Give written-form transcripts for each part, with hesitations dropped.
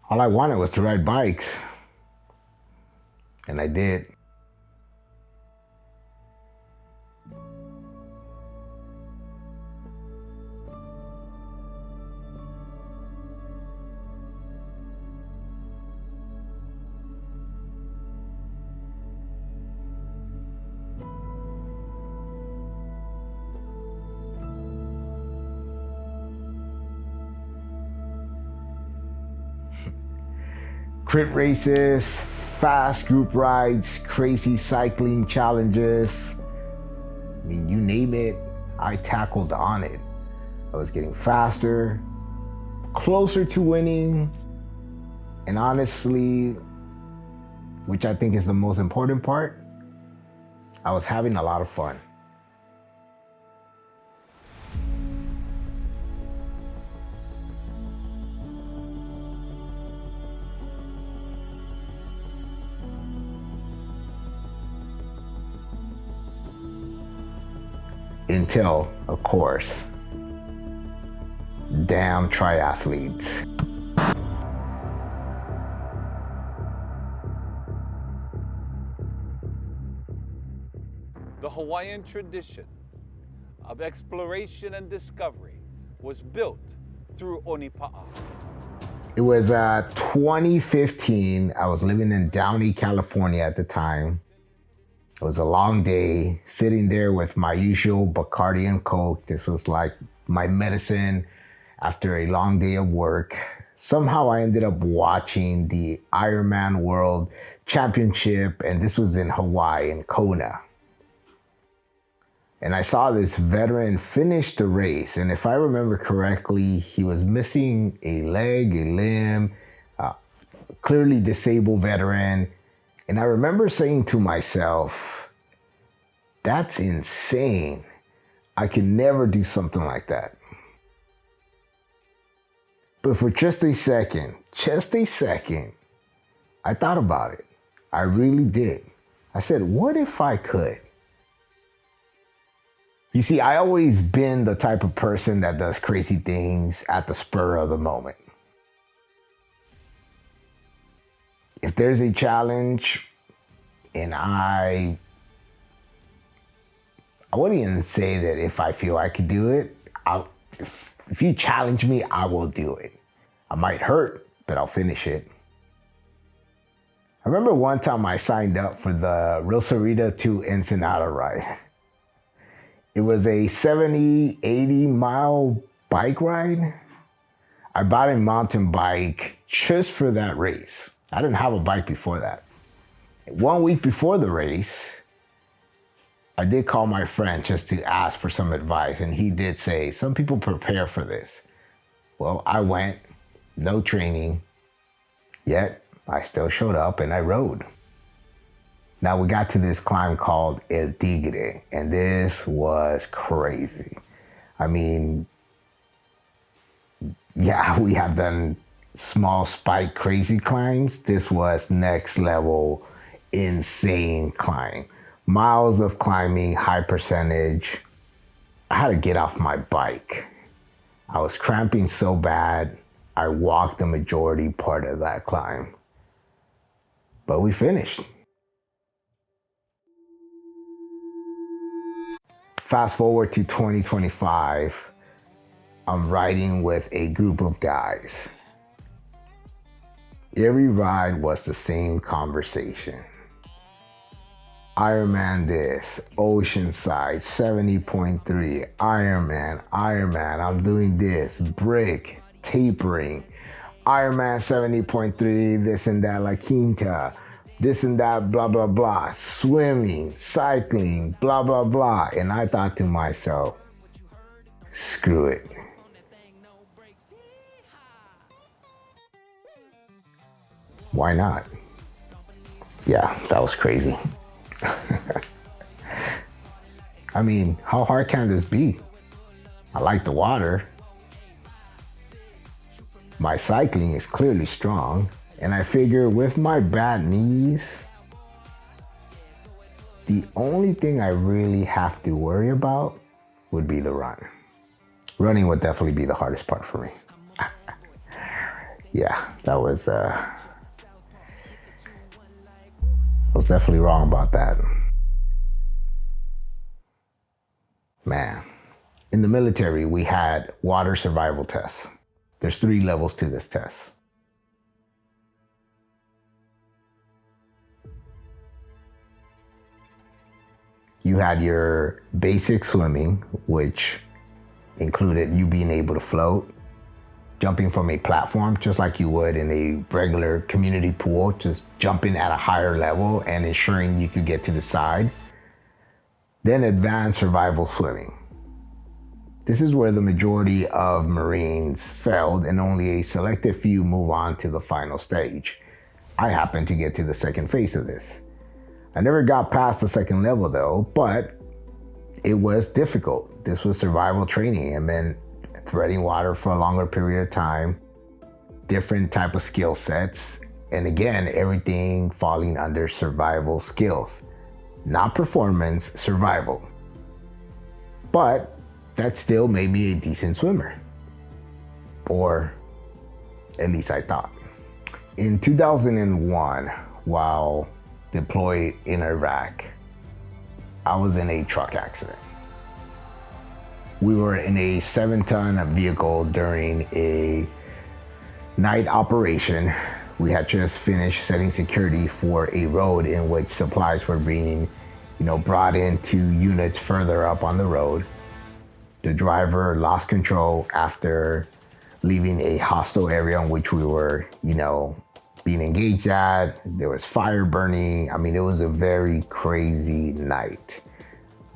All I wanted was to ride bikes, and I did. Crit races, fast group rides, crazy cycling challenges. I mean, you name it, I tackled on it. I was getting faster, closer to winning, and honestly, which I think is the most important part, I was having a lot of fun. Until, of course, damn triathletes. The Hawaiian tradition of exploration and discovery was built through Onipa'a. It was 2015. I was living in Downey, California at the time. It was a long day, sitting there with my usual Bacardi and Coke. This was like my medicine after a long day of work. Somehow I ended up watching the Ironman World Championship, and this was in Hawaii, in Kona. And I saw this veteran finish the race, and if I remember correctly, he was missing a leg, a limb, clearly disabled veteran. And I remember saying to myself, that's insane. I can never do something like that. But for just a second, I thought about it. I really did. I said, what if I could? You see, I always been the type of person that does crazy things at the spur of the moment. If there's a challenge, and I wouldn't even say that if I feel I could do it, if you challenge me, I will do it. I might hurt, but I'll finish it. I remember one time I signed up for the Real Cerrito to Ensenada ride. It was a 70, 80 mile bike ride. I bought a mountain bike just for that race. I didn't have a bike before that. 1 week before the race, I did call my friend just to ask for some advice, and he did say, some people prepare for this. Well, I went, no training, yet I still showed up and I rode. Now we got to this climb called El Tigre, and this was crazy. I mean, yeah, we have done small spike crazy climbs. This was next level, insane climb. Miles of climbing, high percentage. I had to get off my bike. I was cramping so bad, I walked the majority part of that climb. But we finished. Fast forward to 2025, I'm riding with a group of guys. Every ride was the same conversation. Ironman this, Oceanside, 70.3, Ironman, I'm doing this, brick, tapering, Ironman 70.3, this and that, La Quinta, this and that, blah, blah, blah, swimming, cycling, blah, blah, blah. And I thought to myself, screw it. Why not? Yeah, that was crazy. I mean, how hard can this be? I like the water. My cycling is clearly strong. And I figure with my bad knees, the only thing I really have to worry about would be the run. Running would definitely be the hardest part for me. Yeah, that was I was definitely wrong about that. Man, in the military, we had water survival tests. There's 3 levels to this test. You had your basic swimming, which included you being able to float, jumping from a platform just like you would in a regular community pool, just jumping at a higher level and ensuring you could get to the side. Then advanced survival swimming. This is where the majority of Marines failed and only a selected few move on to the final stage. I happened to get to the second phase of this. I never got past the second level though, but it was difficult. This was survival training. It meant threading water for a longer period of time, different type of skill sets, and again, everything falling under survival skills. Not performance, survival. But that still made me a decent swimmer. Or at least I thought. In 2001, while deployed in Iraq, I was in a truck accident. We were in a 7-ton vehicle during a night operation. We had just finished setting security for a road in which supplies were being, brought into units further up on the road. The driver lost control after leaving a hostile area in which we were, being engaged at. There was fire burning. I mean, it was a very crazy night.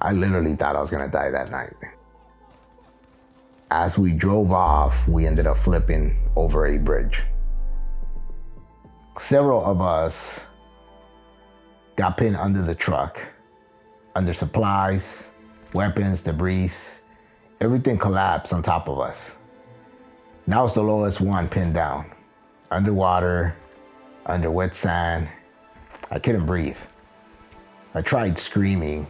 I literally thought I was gonna die that night. As we drove off, we ended up flipping over a bridge. Several of us got pinned under the truck, under supplies, weapons, debris. Everything collapsed on top of us. And I was the lowest one pinned down, underwater, under wet sand. I couldn't breathe. I tried screaming,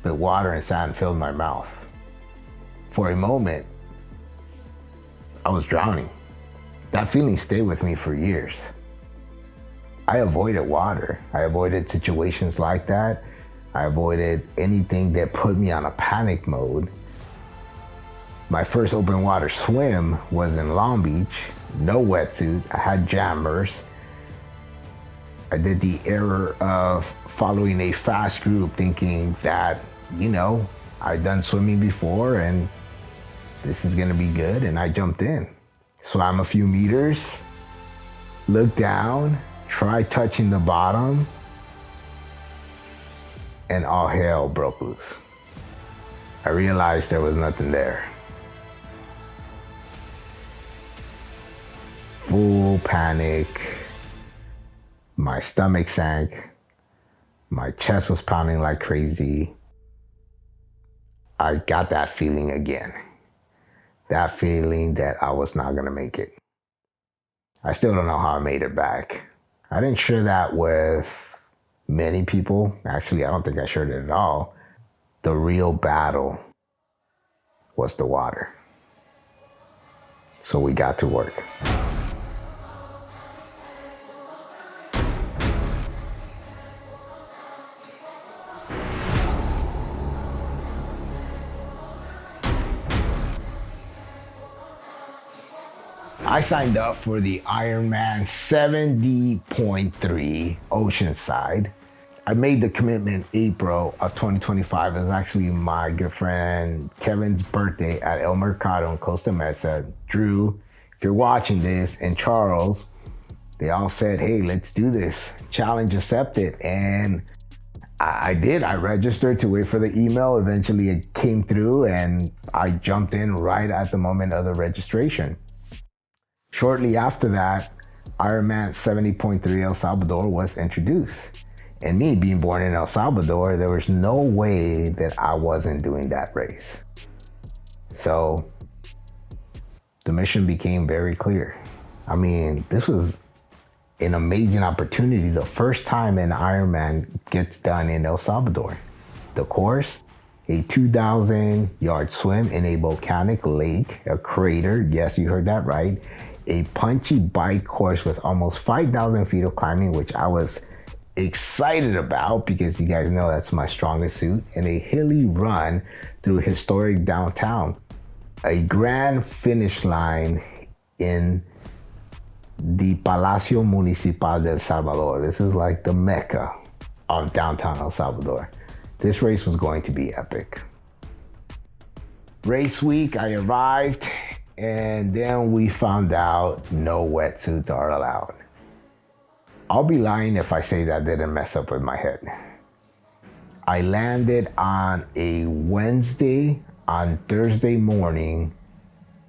but water and sand filled my mouth. For a moment, I was drowning. That feeling stayed with me for years. I avoided water. I avoided situations like that. I avoided anything that put me on a panic mode. My first open water swim was in Long Beach, no wetsuit, I had jammers. I did the error of following a fast group thinking that, I'd done swimming before and this is gonna be good, and I jumped in. Swam a few meters, looked down, tried touching the bottom, and all hell broke loose. I realized there was nothing there. Full panic. My stomach sank. My chest was pounding like crazy. I got that feeling again. That feeling that I was not gonna make it. I still don't know how I made it back. I didn't share that with many people. Actually, I don't think I shared it at all. The real battle was the water. So we got to work. I signed up for the Ironman 70.3 Oceanside. I made the commitment April of 2025. It was actually my good friend Kevin's birthday at El Mercado in Costa Mesa. Drew, if you're watching this, and Charles, they all said, hey, let's do this. Challenge accepted. And I did. I registered to wait for the email. Eventually it came through and I jumped in right at the moment of the registration. Shortly after that, Ironman 70.3 El Salvador was introduced. And me being born in El Salvador, there was no way that I wasn't doing that race. So the mission became very clear. I mean, this was an amazing opportunity. The first time an Ironman gets done in El Salvador. The course, a 2,000-yard swim in a volcanic lake, a crater. Yes, you heard that right. a punchy bike course with almost 5,000 feet of climbing, which I was excited about because you guys know that's my strongest suit, and a hilly run through historic downtown. A grand finish line in the Palacio Municipal de El Salvador. This is like the Mecca of downtown El Salvador. This race was going to be epic. Race week, I arrived, and then we found out no wetsuits are allowed. I'll be lying if I say that didn't mess up with my head. I landed on a Wednesday. On Thursday morning,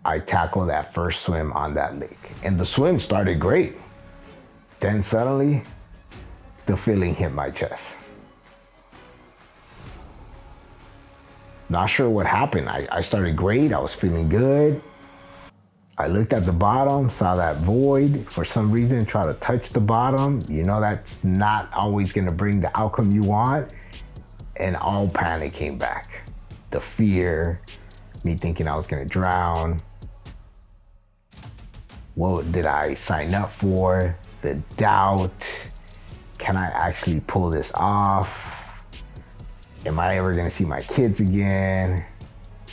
I tackled that first swim on that lake. And the swim started great. Then suddenly, the feeling hit my chest. Not sure what happened. I started great. I was feeling good. I looked at the bottom, saw that void. For some reason, tried to touch the bottom. You know that's not always gonna bring the outcome you want. And all panic came back. The fear, me thinking I was gonna drown. What did I sign up for? The doubt. Can I actually pull this off? Am I ever gonna see my kids again?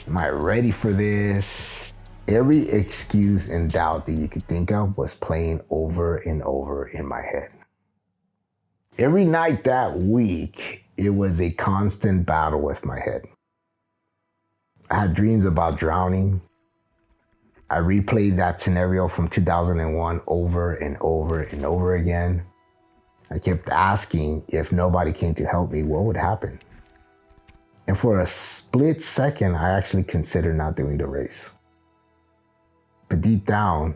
Am I ready for this? Every excuse and doubt that you could think of was playing over and over in my head. Every night that week, it was a constant battle with my head. I had dreams about drowning. I replayed that scenario from 2001 over and over and over again. I kept asking if nobody came to help me, what would happen? And for a split second, I actually considered not doing the race. But deep down,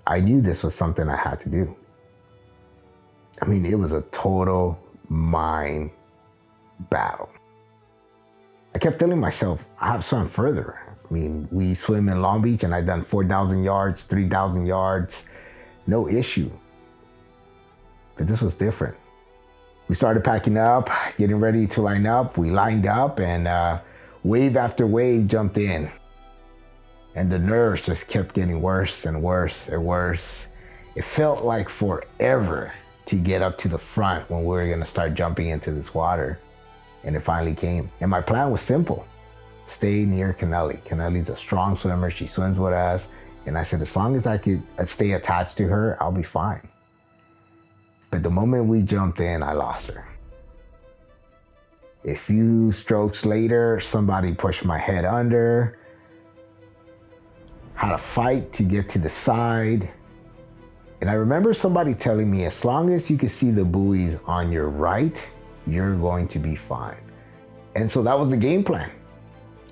I knew this was something I had to do. I mean, it was a total mind battle. I kept telling myself, I have swum further. I mean, we swim in Long Beach and I've done 4,000 yards, 3,000 yards, no issue. But this was different. We started packing up, getting ready to line up. We lined up and wave after wave jumped in. And the nerves just kept getting worse and worse and worse. It felt like forever to get up to the front when we were gonna start jumping into this water. And it finally came. And my plan was simple. Stay near Kennelly. Kennelly's a strong swimmer. She swims with us. And I said, as long as I could stay attached to her, I'll be fine. But the moment we jumped in, I lost her. A few strokes later, somebody pushed my head under. Had a fight to get to the side. And I remember somebody telling me, as long as you can see the buoys on your right, you're going to be fine. And so that was the game plan.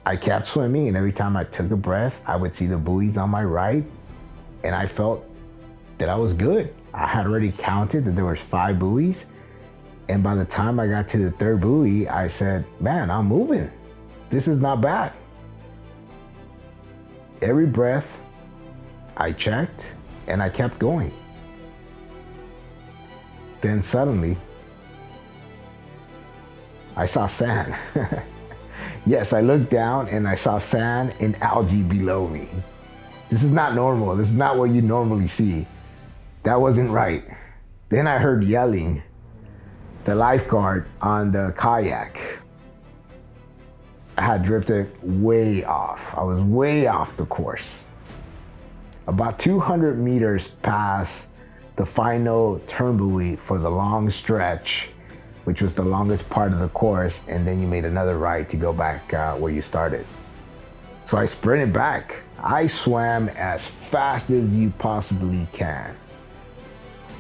I kept swimming, and every time I took a breath, I would see the buoys on my right, and I felt that I was good. I had already counted that there was 5 buoys, and by the time I got to the 3rd buoy, I said, man, I'm moving. This is not bad. Every breath, I checked, and I kept going. Then suddenly, I saw sand. Yes, I looked down and I saw sand and algae below me. This is not normal. This is not what you normally see. That wasn't right. Then I heard yelling. The lifeguard on the kayak. I had drifted way off. I was way off the course. About 200 meters past the final turn buoy for the long stretch, which was the longest part of the course, and then you made another right to go back where you started. So I sprinted back. I swam as fast as you possibly can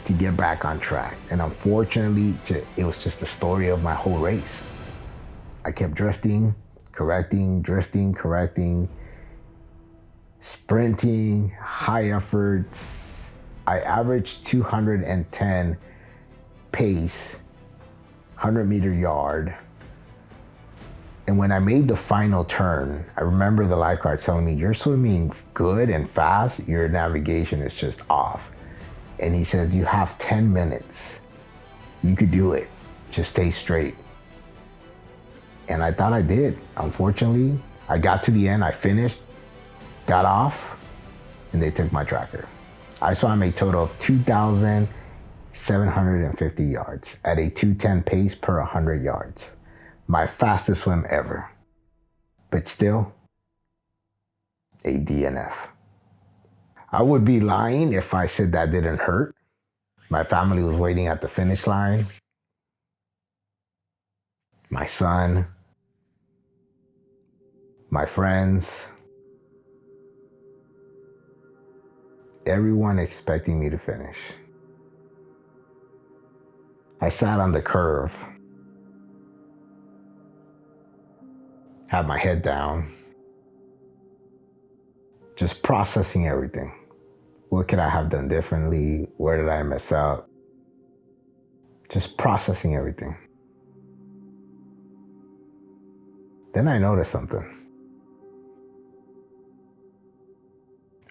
to get back on track. And unfortunately, it was just the story of my whole race. I kept drifting, correcting, drifting, correcting, sprinting, high efforts. I averaged 210 pace, 100-meter yard. And when I made the final turn, I remember the lifeguard telling me, you're swimming good and fast, your navigation is just off. And he says, you have 10 minutes. You could do it. Just stay straight. And I thought I did. Unfortunately, I got to the end, I finished, got off, and they took my tracker. I swam a total of 2,750 yards at a 2:10 pace per 100 yards. My fastest swim ever. But still, a DNF. I would be lying if I said that didn't hurt. My family was waiting at the finish line. My son, my friends, everyone expecting me to finish. I sat on the curve, had my head down, just processing everything. What could I have done differently? Where did I mess up? Just processing everything. Then I noticed something.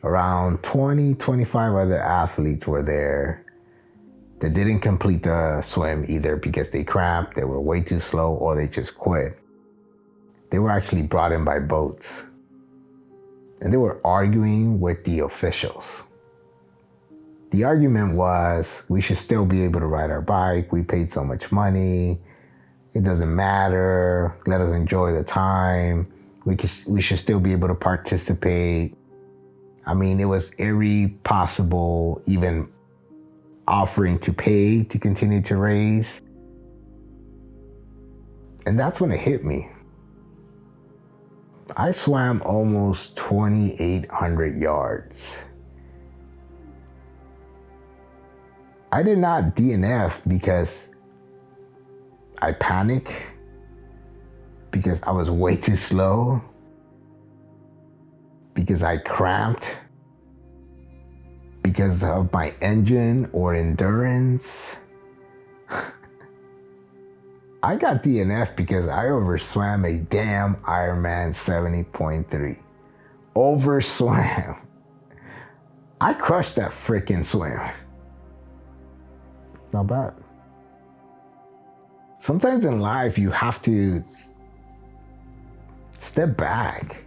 Around 20, 25 other athletes were there that didn't complete the swim either because they cramped, they were way too slow, or they just quit. They were actually brought in by boats. And they were arguing with the officials. The argument was, we should still be able to ride our bike. We paid so much money. It doesn't matter. Let us enjoy the time. We should still be able to participate. I mean, it was every possible, even offering to pay to continue to race. And that's when it hit me. I swam almost 2,800 yards. I did not DNF because I panicked, because I was way too slow, because I cramped, because of my engine or endurance. I got DNF because I overswam a damn Ironman 70.3. Overswam. I crushed that freaking swim. Not bad. Sometimes in life you have to step back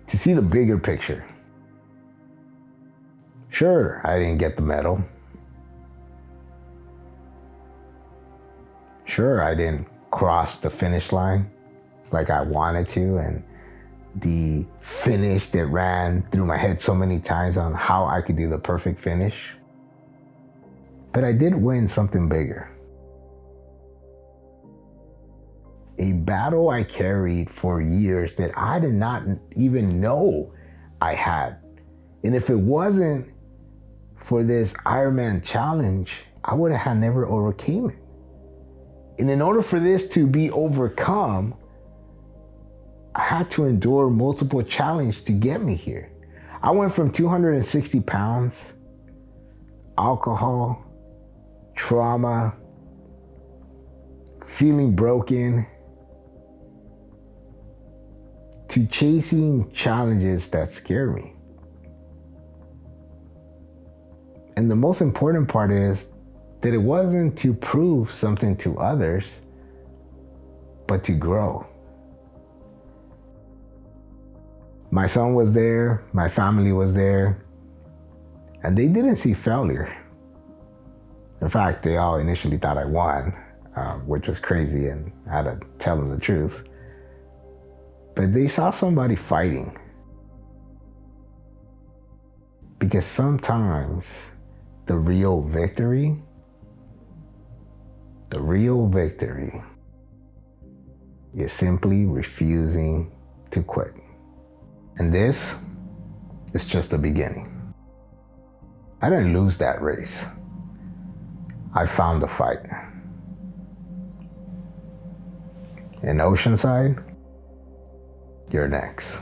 to see the bigger picture. Sure, I didn't get the medal. Sure, I didn't cross the finish line like I wanted to, and the finish that ran through my head so many times on how I could do the perfect finish. But I did win something bigger. A battle I carried for years that I did not even know I had. And if it wasn't for this Ironman challenge, I would have never overcame it. And in order for this to be overcome, I had to endure multiple challenges to get me here. I went from 260 pounds, alcohol, trauma, feeling broken, to chasing challenges that scare me. And the most important part is that it wasn't to prove something to others, but to grow. My son was there, my family was there, and they didn't see failure. In fact, they all initially thought I won, which was crazy, and I had to tell them the truth. But they saw somebody fighting. Because sometimes the real victory is simply refusing to quit. And this is just the beginning. I didn't lose that race. I found the fight. In Oceanside, you're next.